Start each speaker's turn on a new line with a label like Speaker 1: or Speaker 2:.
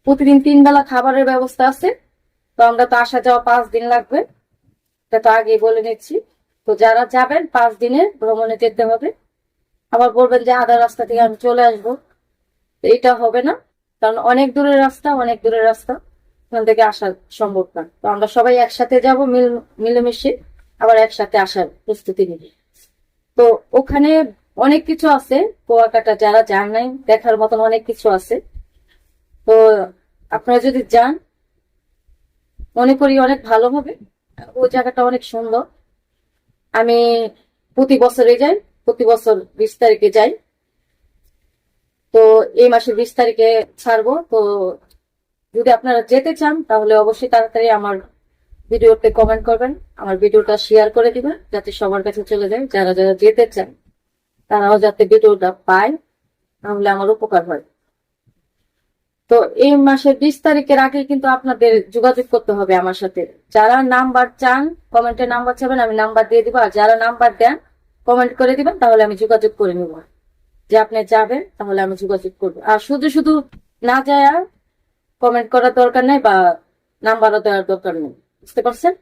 Speaker 1: প্রতিদিন 3 বেলা খাবারের ব্যবস্থা আছে। তো আমরা তো আসা যাওয়া 5 দিন লাগবে, এটা তো আগেই বলে নিচ্ছি। তো যারা যাবেন 5 দিনের ভ্রমণে যেতে হবে। আবার বলবেন যে আধা রাস্তা থেকে আমি চলে আসবো, তো এটা হবে না। কারণ অনেক দূরের রাস্তা, অনেক দূরের রাস্তা, ওখান থেকে আসা সম্ভব না। তো আমরা সবাই একসাথে যাব, মিলেমিশে আবার একসাথে আসার প্রস্তুতি নিই। তো ওখানে অনেক কিছু আছে, কুয়াকাটা যারা যান নাই দেখার মতন অনেক কিছু আছে। তো আপনারা যদি যান, মনে করি অনেক ভালো হবে। ওই জায়গাটা অনেক সুন্দর। আমি প্রতি বছরে যাই, প্রতি বছর 20 তারিখে যাই। তো এই মাসের 20 তারিখে ছাড়বো। তো যদি আপনারা যেতে চান তাহলে অবশ্যই তাড়াতাড়ি আমার ভিডিওতে কমেন্ট করবেন, আমার ভিডিওটা শেয়ার করে দিবেন যাতে সবার কাছে চলে যায়। যারা যারা যেতে চান তারাও যাতে ভিডিওটা পায়, তাহলে আমার উপকার হয়। তো এই মাসের 20 তারিখের আগে কিন্তু আপনাদের যোগাযোগ করতে হবে আমার সাথে। যারা নাম্বার চান কমেন্টে নাম্বার চাবেন, আমি নাম্বার দিয়ে দিব। আর যারা নাম্বার দেন কমেন্ট করে দিবেন, তাহলে আমি যোগাযোগ করে নিব যে আপনি যাবেন, তাহলে আমি যোগাযোগ করবো। আর শুধু শুধু না যায় কমেন্ট করার দরকার নেই বা নাম্বারও দেওয়ার দরকার নেই, বুঝতে পারছেন?